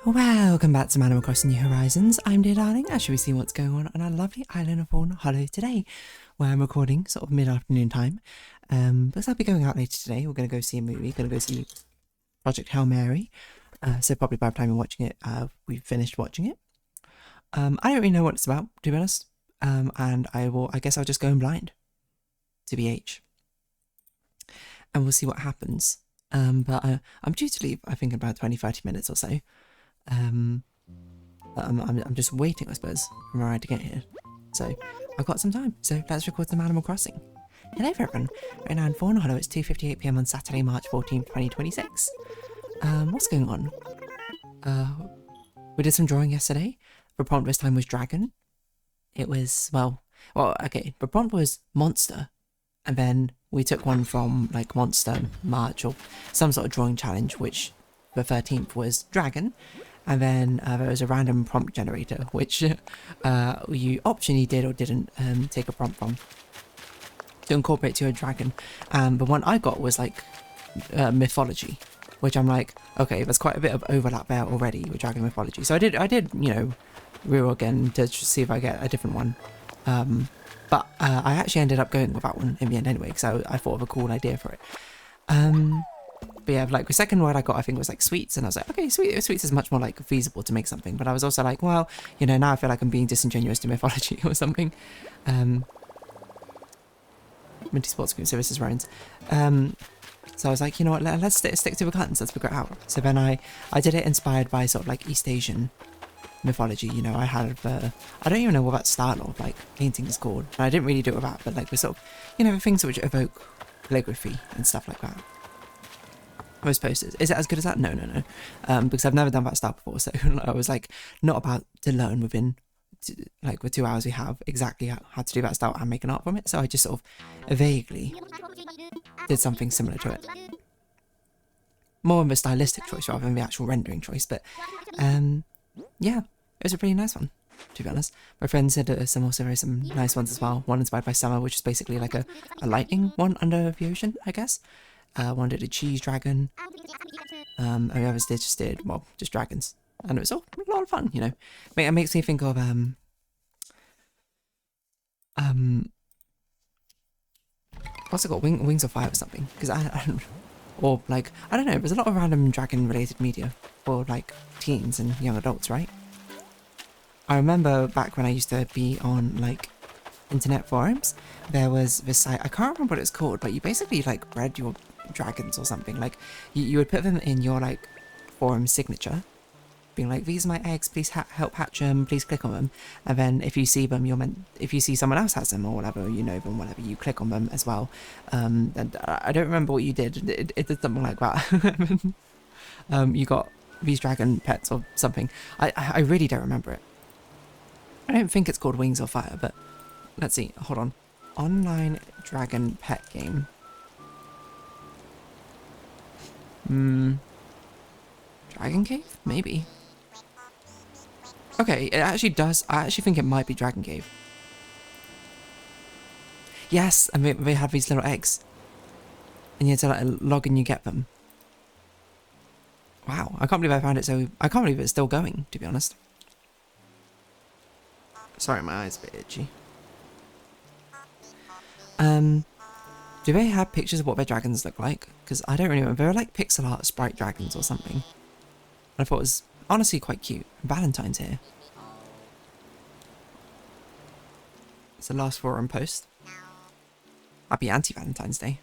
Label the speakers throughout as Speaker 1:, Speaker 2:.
Speaker 1: Welcome back to Animal Crossing New Horizons. I'm dear darling. As we see what's going on our lovely island of Fawnhallow today, where I'm recording sort of mid-afternoon time. Because I'll be going out later today. We're going to go see a movie. Going to go see Project Hail Mary. So probably by the time you're watching it, we've finished watching it. I don't really know what it's about, to be honest. And I guess I'll just go in blind to BH, and we'll see what happens. But I'm due to leave, I think, in about 20-30 minutes or so. I'm just waiting, I suppose, for my ride to get here. So I've got some time. So let's record some Animal Crossing. Hello everyone. Right now in Fawnhallow, it's 2:58 PM on Saturday, March 14th, 2026. What's going on? We did some drawing yesterday. The prompt this time was dragon. It was, well, okay, the prompt was monster. And then we took one from like Monster March or some sort of drawing challenge, which the 13th was dragon. And then there was a random prompt generator, which you optionally did or didn't take a prompt from to incorporate to a dragon. The one I got was like mythology, which I'm like, okay, there's quite a bit of overlap there already with dragon mythology. So I did, you know, reroll again to see if I get a different one. But I actually ended up going with that one in the end anyway, because I thought of a cool idea for it. But yeah, like the second word I got, I think was like sweets, and I was like, okay, sweets is much more like feasible to make something. But I was also like, well, you know, now I feel like I'm being disingenuous to mythology or something. Minty Sports Group Services Rounds. So I was like, you know what, let's stick to the guns, let's figure it out. So then I did it inspired by sort of like East Asian mythology. You know, I had I don't even know what that style of like painting is called, and I didn't really do it with that, but like the sort of, you know, things which evoke calligraphy and stuff like that. Most posters. Is it as good as that? No. Because I've never done that style before, so I was like not about to learn within like the 2 hours we have exactly how to do that style and make an art from it. So I just sort of vaguely did something similar to it, more of a stylistic choice rather than the actual rendering choice. But yeah, it was a pretty nice one, to be honest. My friend said some nice ones as well. One inspired by summer, which is basically like a lightning one under the ocean, I guess. One did a cheese dragon. And the others just did dragons, and it was all a lot of fun. You know, it makes me think of what's it called? Wings of Fire or something? Because I don't, or like I don't know. There's a lot of random dragon related media for like teens and young adults, right? I remember back when I used to be on like internet forums, there was this site, I can't remember what it's called, but you basically like bred your dragons or something. Like you would put them in your like forum signature, being like, these are my eggs, please help hatch them, please click on them. And then if you see them, if you see someone else has them or whatever, you know them, whatever, you click on them as well. And I don't remember what you did. It did something like that. You got these dragon pets or something. I really don't remember it. I don't think it's called Wings of Fire, but let's see. Hold on. Online dragon pet game. Dragon Cave? Maybe. Okay, it actually does. I actually think it might be Dragon Cave. Yes, and they have these little eggs. And you have to like log and you get them. Wow, I can't believe I found it so... I can't believe it's still going, to be honest. Sorry, my eyes are a bit itchy. Do they have pictures of what their dragons look like? Because I don't really remember. They're like pixel art sprite dragons or something. I thought it was honestly quite cute. Valentine's here. It's the last forum post. Happy anti-Valentine's Day.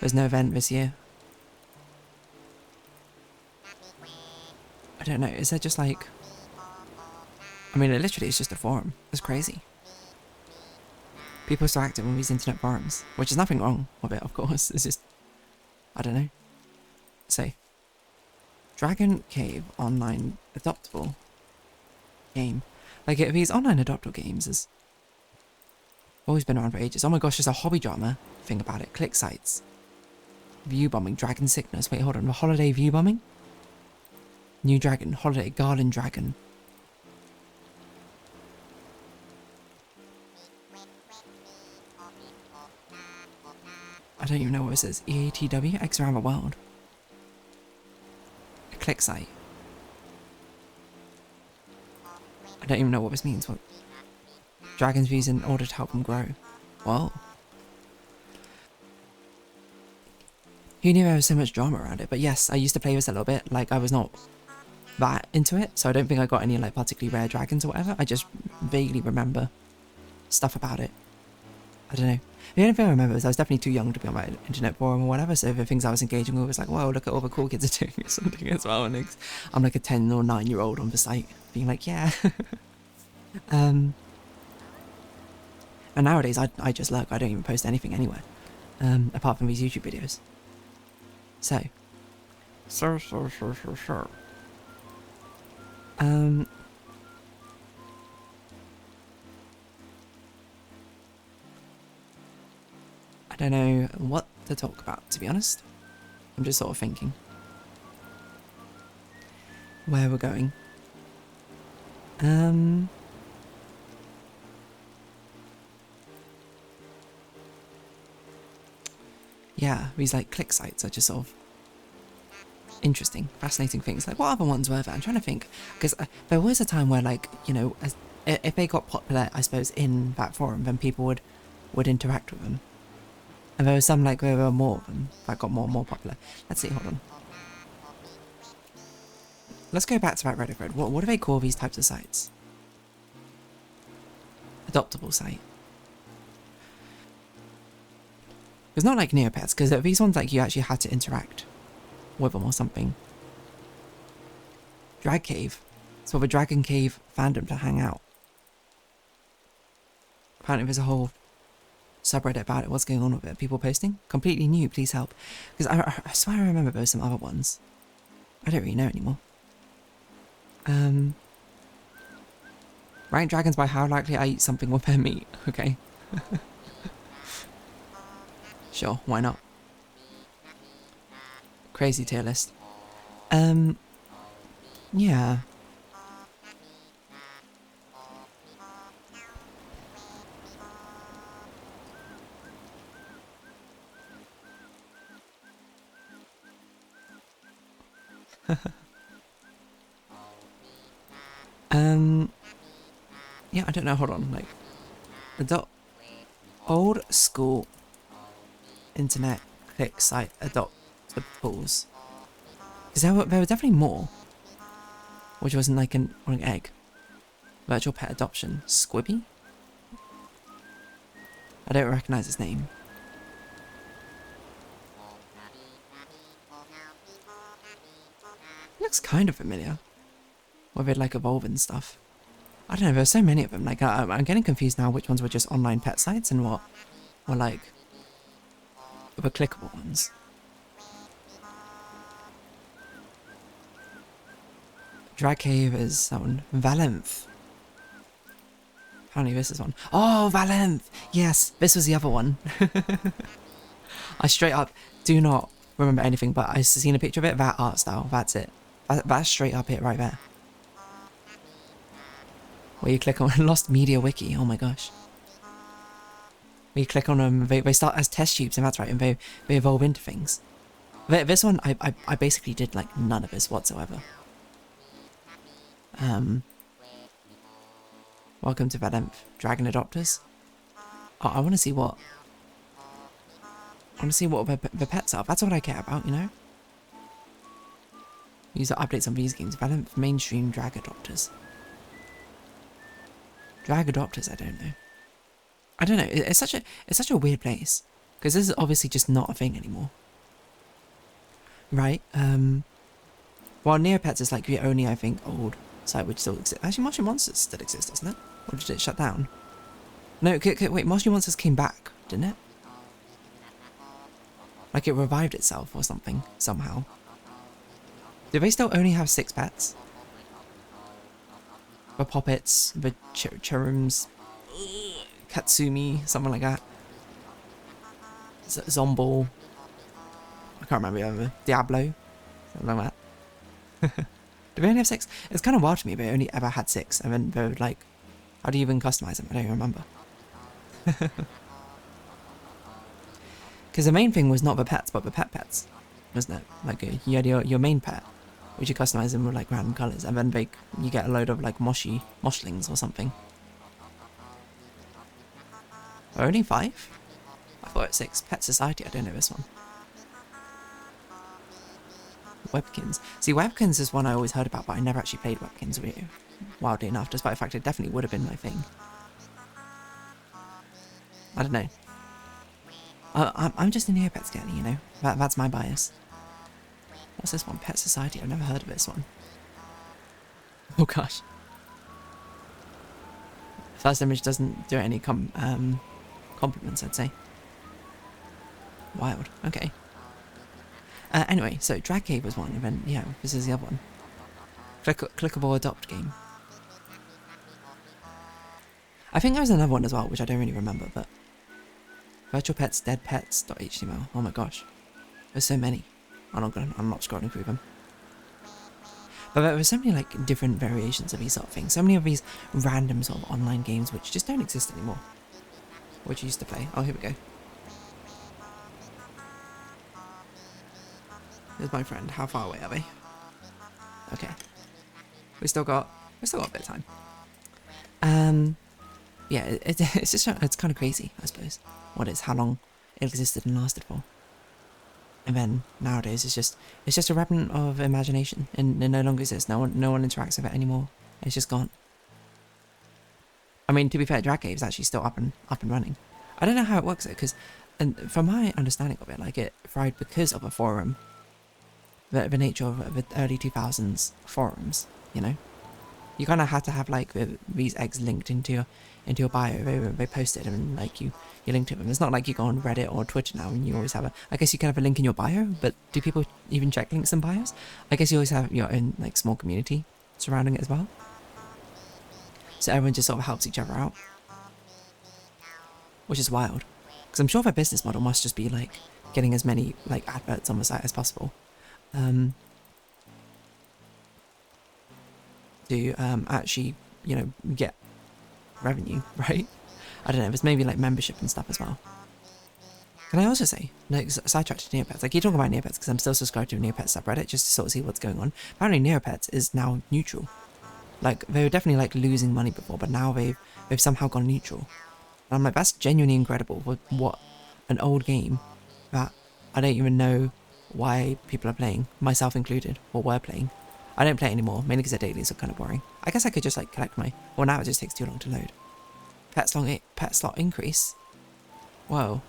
Speaker 1: There's no event this year. I don't know. Is there just like... I mean, it literally is just a forum. It's crazy. People are so active on these internet forums, which is nothing wrong with it, of course. It's just, I don't know. Say, Dragon Cave online adoptable game. Like these online adoptable games has always been around for ages. Oh my gosh, there's a hobby drama thing about it. Click sites, view bombing, dragon sickness. Wait, hold on. The holiday view bombing. New dragon, holiday garland dragon. I don't even know what this is. EATW? X around the world. click site. I don't even know what this means. What? Dragons views in order to help them grow. Whoa. Who knew there was so much drama around it? But yes, I used to play this a little bit. Like, I was not that into it, so I don't think I got any like particularly rare dragons or whatever. I just vaguely remember stuff about it. I don't know. The only thing I remember is I was definitely too young to be on my internet forum or whatever, so the things I was engaging with was like, whoa, look at all the cool kids are doing or something as well. And I'm like a 10 or 9-year-old on the site being like, yeah. And nowadays I just lurk. I don't even post anything anywhere, apart from these YouTube videos. So. I don't know what to talk about, to be honest. I'm just sort of thinking where we're going. Yeah, these like click sites are just sort of interesting, fascinating things. Like, what other ones were there? I'm trying to think, because there was a time where, like, you know, if they got popular, I suppose, in that forum, then people would interact with them. And there was some, like, there were more of them that got more and more popular. Let's see, hold on. Let's go back to that Reddit thread. What do they call these types of sites? Adoptable site. It's not like Neopets, because these ones, like, you actually had to interact with them or something. Drag Cave. So the Dragon Cave fandom to hang out. Apparently there's a whole subreddit about it. What's going on with it? People posting? Completely new, please help. Because I swear I remember there were some other ones. I don't really know anymore. Rank dragons by how likely I eat something with their meat. Okay. Sure, why not? Crazy tier list. Yeah. Yeah, I don't know, hold on, like, old school internet click site adoptables. Because there were definitely more, which wasn't like an egg. Virtual pet adoption. Squibby? I don't recognise his name. Looks kind of familiar. With it like evolving stuff. I don't know, there's so many of them. Like, I'm getting confused now which ones were just online pet sites and what were like the clickable ones. Drag Cave is that one. Valenth. Apparently this is one. Oh, Valenth! Yes, this was the other one. I straight up do not remember anything, but I've seen a picture of it. That art style, that's it. That's straight up it right there. Where you click on Lost Media Wiki, oh my gosh. Where you click on them, they start as test tubes, and that's right, and they evolve into things. This one, I basically did like none of this whatsoever. Welcome to Valenth, Dragon Adopters. Oh, I want to see what the pets are. That's what I care about, you know? User updates on these games. Valenth mainstream drag adopters. Drag adopters, I don't know. I don't know. It's such a weird place because this is obviously just not a thing anymore, right? While Neopets is like the only, I think, old site which still exists. Actually, Martian Monsters still exists, doesn't it? Or did it shut down? No, wait. Martian Monsters came back, didn't it? Like it revived itself or something somehow. Do they still only have 6 pets? The Poppets, the Churums, Katsumi, something like that. Zomball. I can't remember the other. Diablo. Something like that. Do they only have 6? It's kind of wild to me they only ever had 6. And then they're like, how do you even customize them? I don't even remember. Because the main thing was not the pets, but the pets. Wasn't it? Like, you had your main pet, which you customize them with like random colours, and then you get a load of like moshlings or something. Oh, only 5? I thought it was 6. Pet Society, I don't know this one. Webkins. See, Webkins is one I always heard about, but I never actually played Webkins, wildly enough, despite the fact it definitely would have been my thing. I don't know. I'm just a Neopets girly, you know? That's my bias. What's this one? Pet Society. I've never heard of this one. Oh gosh. First image doesn't do any compliments, I'd say. Wild. Okay. Anyway, so Drag Cave was one, and then, yeah, this is the other one. Clickable adopt game. I think there was another one as well, which I don't really remember, but... Virtual Pets, Dead Pets.html. Oh my gosh. There's so many. I'm not scrolling through them. But there were so many, like, different variations of these sort of things. So many of these random sort of online games which just don't exist anymore. Which you used to play. Oh, here we go. There's my friend. How far away are they? Okay. We still got a bit of time. Yeah, it's just, it's kind of crazy, I suppose. How long it existed and lasted for. And then nowadays it's just a remnant of imagination, and it no longer exists. No one interacts with it anymore. It's just gone. I mean, to be fair, Drag Cave is actually still up and running. I don't know how it works though, because, and from my understanding of it, like it thrived because of a forum. The nature of the early 2000s forums, you know. You kind of had to have like these eggs linked into your bio. They posted and like you link to them. It's not like you go on Reddit or Twitter now and you always have I guess you can have a link in your bio, but do people even check links in bios? I guess you always have your own like small community surrounding it as well. So everyone just sort of helps each other out, which is wild. Because I'm sure their business model must just be like getting as many like adverts on the site as possible. To actually, you know, get revenue, right? I don't know, there's maybe like membership and stuff as well. Can I also say, like, sidetracked to Neopets, like, you talk about Neopets because I'm still subscribed to a Neopets subreddit just to sort of see what's going on. Apparently Neopets is now neutral. Like, they were definitely like losing money before, but now they've somehow gone neutral. And I'm like, that's genuinely incredible. What an old game that I don't even know why people are playing, myself included, or were playing. I don't play anymore, mainly because the dailies are kind of boring. I guess I could just like collect my... Well, now it just takes too long to load. Pet slot increase? Whoa.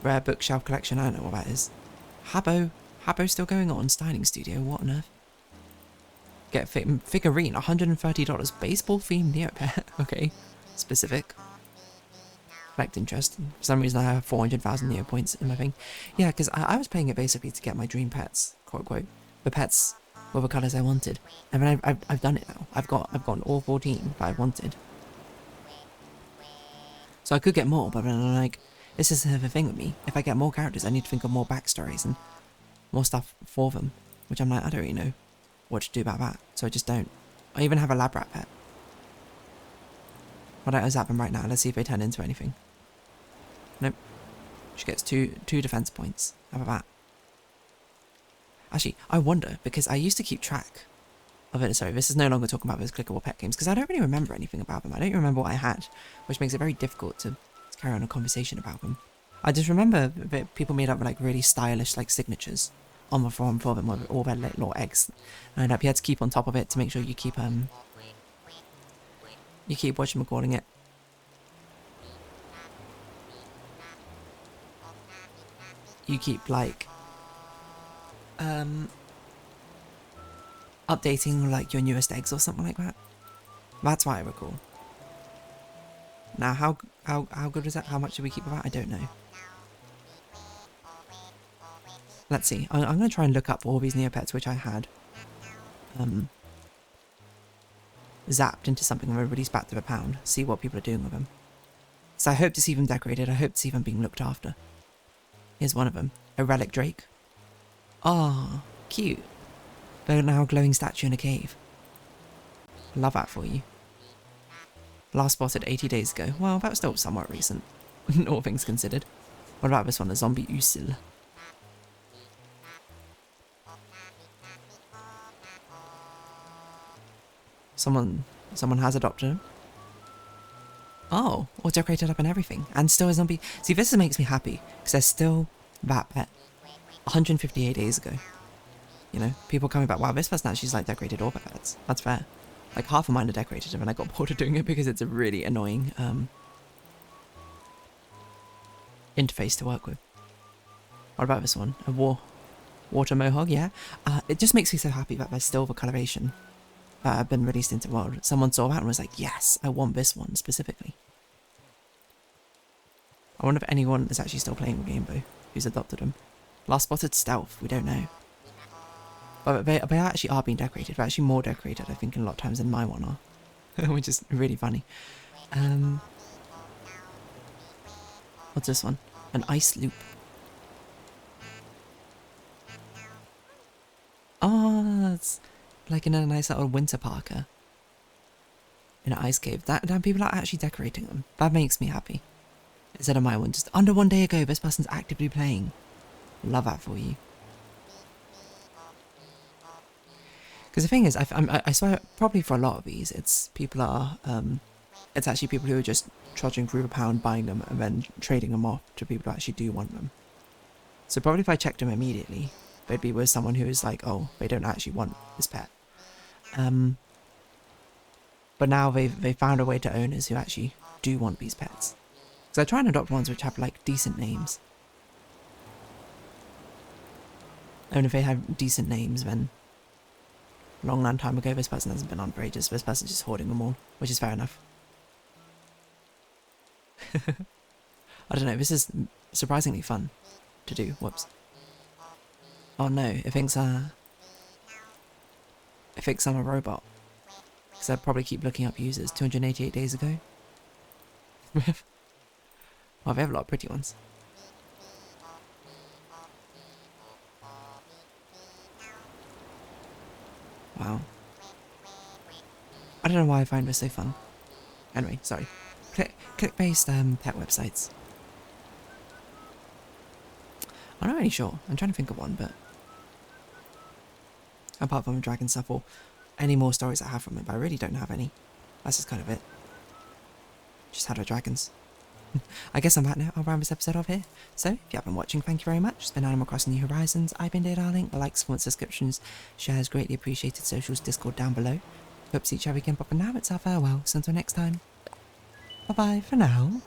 Speaker 1: Rare bookshelf collection, I don't know what that is. Habbo still going on? Styling studio, what on earth? Get figurine, $130. Baseball themed Neopet. Okay, specific. Collect interest. For some reason I have 400,000 Neo points in my thing. Yeah, because I was playing it basically to get my dream pets, quote unquote. The pets were the colours I wanted. And then I've done it now. I've gotten all 14 that I wanted. So I could get more, but then I'm like, this is the thing with me. If I get more characters, I need to think of more backstories and more stuff for them. Which I'm like, I don't really know what to do about that. So I just don't. I even have a lab rat pet. Why don't I zap them right now? Let's see if they turn into anything. Nope. She gets two defense points. How about that? Actually, I wonder, because I used to keep track of it. Sorry, this is no longer talking about those clickable pet games, because I don't really remember anything about them. I don't remember what I had, which makes it very difficult to carry on a conversation about them. I just remember that people made up like really stylish like signatures on the forum for them with all their little eggs, and you had to keep on top of it to make sure you keep whatchamacalling it. You keep like updating like your newest eggs or something like that. That's what I recall. Now how good is that? How much do we keep of that? I don't know. Let's see. I'm going to try and look up all these Neopets which I had zapped into something and released back to the pound. See what people are doing with them. So I hope to see them decorated. I hope to see them being looked after. Here's one of them. A relic drake. Ah, cute. They're now a glowing statue in a cave. Love that for you. Last spotted 80 days ago. Well, that was still somewhat recent, all things considered. What about this one? A zombie usil. Someone has adopted him. Oh, all decorated up and everything. And still a zombie. See, this makes me happy. Because there's still that pet. 158 days ago. You know, people coming back, wow, this person actually's like decorated all their pets. That's fair. Like half of mine are decorated and I got bored of doing it because it's a really annoying interface to work with. What about this one? A water mohawk, yeah. It just makes me so happy that there's still the coloration that have been released into the world. Someone saw that and was like, yes, I want this one specifically. I wonder if anyone is actually still playing with Game Boy who's adopted them. Last spotted stealth, we don't know. But they actually are being decorated. They're actually more decorated, I think, in a lot of times than my one are. Which is really funny. What's this one? An ice loop. Oh, it's like in a nice little winter parka. In an ice cave. That people are actually decorating them. That makes me happy. Instead of my one, just under 1 day ago, this person's actively playing. Love that for you. Because the thing is, I swear, probably for a lot of these, it's people are, it's actually people who are just trudging through the pound, buying them, and then trading them off to people who actually do want them. So probably if I checked them immediately, they'd be with someone who is like, oh, they don't actually want this pet. But now they've found a way to owners who actually do want these pets. Because I try and adopt ones which have like decent names. And if they have decent names, then long time ago this person hasn't been on for ages, this person's just hoarding them all, which is fair enough. I don't know, this is surprisingly fun to do. Whoops. Oh no, it thinks I'm a robot. Because I'd probably keep looking up users 288 days ago. Well, they have a lot of pretty ones. Wow. I don't know why I find this so fun. Anyway, sorry. Click-based pet websites. I'm not really sure. I'm trying to think of one, but apart from dragon stuff or any more stories I have from it, but I really don't have any. That's just kind of it. Just had our dragons. I guess I'm back now. I'll round this episode off here. So, if you have been watching, thank you very much. It's been Animal Crossing New Horizons. I've been Darling. Likes, comments, subscriptions, shares, greatly appreciated. Socials, Discord down below. Hope to see each other again, but for now, it's our farewell. So until next time, bye-bye for now.